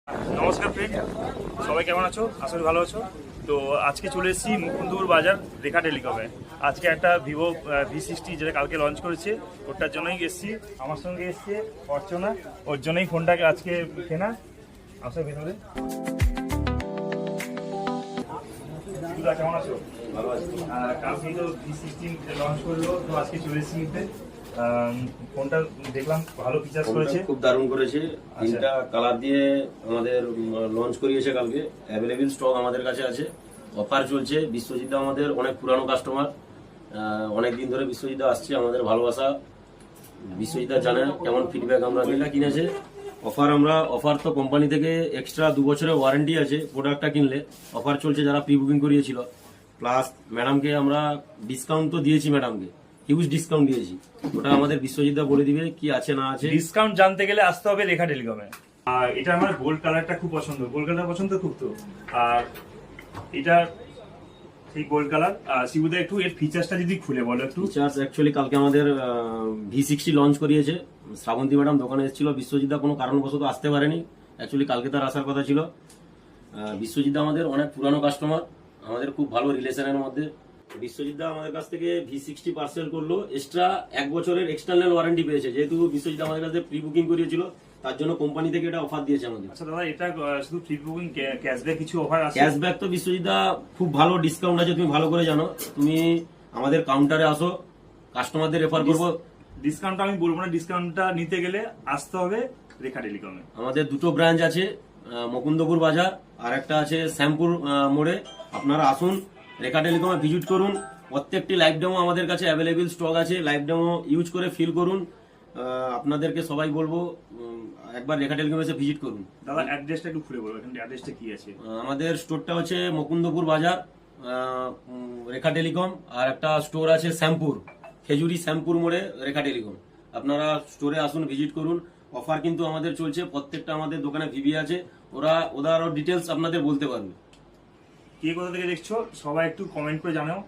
नमस्कार फ्रेंड सबाई केमन आछो आशा करी भालो आछो। तो आज के चले एसेছি মুকুন্দপুর বাজার রেখা টেলিকমে। আজকে একটা ভিভো V60 যেটা কালকে লঞ্চ করেছে ওটার জন্যই এসেছি। আমার সঙ্গে এসেছে অর্চনা, ওর জন্যই ফোনটাকে আজকে কেনা। আসো ভেতরে। দিদা কেমন আছো? ভালো আছি। কালকে তো V60 লঞ্চ করলো, তো আজকে চলে এসেছি নিতে। ফোনটা দেখলাম ভালো ফিচারস করেছে, খুব দারুণ করেছে। তিনটা কালার দিয়ে আমাদের লঞ্চ করিয়েছে কালকে। অ্যাভেলেবল স্টক আমাদের কাছে আছে, অফার চলছে। বিশ্বজিৎ আমাদের অনেক পুরানো কাস্টমার, অনেক দিন ধরে বিশ্বজিৎ আসছে, আমাদের ভালোবাসা। বিশ্বজিৎ জানে কেমন ফিডব্যাক আমরা দিলা কিনেছে। অফার তো কোম্পানি থেকে এক্সট্রা 2 বছরের ওয়ারেন্টি আছে প্রোডাক্টটা কিনলে। অফার চলছে যারা প্রি বুকিং করিয়েছিল। প্লাস ম্যাডামকে আমরা ডিসকাউন্ট তো দিয়েছি, ম্যাডামকে হিউজ ডিসকাউন্ট দিয়েছি। ওটা আমাদের বিশ্বজিৎ বলে দিবে কি আছে না আছে। ডিসকাউন্ট জানতে গেলে আসতে হবে রেখা টেলিকমে। আর এটা আমার গোল্ড কালারটা খুব পছন্দ, গোল্ড কালার পছন্দ খুব। তো আর এটা সেই গোল্ড কালার। শিবুদা একটু এর ফিচারসটা যদি খুলে বলো একটু। ফিচারস অ্যাকচুয়ালি কালকে আমাদের V60 লঞ্চ করিয়েছে। শ্রাবন্তী ম্যাডাম দোকানে এসেছিল, বিশ্বজিৎ কোনো কারণবশত আসতে পারেনি। অ্যাকচুয়ালি কালকে তার আসার কথা ছিল। বিশ্বজিৎ আমাদের অনেক পুরানো কাস্টমার, আমাদের খুব ভালো রিলেশনের মধ্যে। বিশ্বজিৎ আমাদের কাছ থেকে V60 পার্সেল করলো, এক্সট্রা 1 বছরের এক্সটার্নাল ওয়ারেন্টি পেয়েছে। যেহেতু বিশ্বজিৎ আমাদের কাছে প্রি বুকিং করিয়েছিল, তার জন্য কোম্পানি থেকে এটা অফার দিয়েছে আমাদের। আচ্ছা দাদা, এটা শুধু প্রি বুকিং, ক্যাশব্যাক কিছু অফার আছে? ক্যাশব্যাক তো বিশ্বজিৎ খুব ভালো ডিসকাউন্ট আছে, তুমি ভালো করে জানো। তুমি আমাদের কাউন্টারে আসো, কাস্টমারদের রেফার করবো। ডিসকাউন্টটা আমি বলবো না, ডিসকাউন্টটা নিতে গেলে আসতে হবে রেখা টেলিকমে। আমাদের 2টো ব্রাঞ্চ আছে, মুকুন্দপুর বাজার আর একটা আছে শ্যামপুর মোড়ে। আপনারা আসুন, রেখা টেলিকমে ভিজিট করুন। প্রত্যেকটি লাইভ ডেমো আমাদের কাছে অ্যাভেলেবেল স্টক আছে, লাইভ ডেমো ইউজ করে ফিল করুন। আপনাদেরকে সবাই বলবো একবার রেখা টেলিকমে এসে ভিজিট করুন। দাদা অ্যাড্রেসটা একটু খুলে বলবো, এখানে অ্যাড্রেসটা কি আছে? আমাদের স্টোরটা হচ্ছে মুকুন্দপুর বাজার রেখা টেলিকম, আর একটা স্টোর আছে শ্যামপুর, খেজুরি শ্যামপুর মোড়ে রেখা টেলিকম। আপনারা স্টোরে আসুন, ভিজিট করুন। অফার কিন্তু আমাদের চলছে, প্রত্যেকটা আমাদের দোকানে ভিভি আছে, ওরা ডিটেলস আপনাদের বলতে পারবে। কে কোথা থেকে দেখছো সবাই একটু কমেন্ট করে জানাও।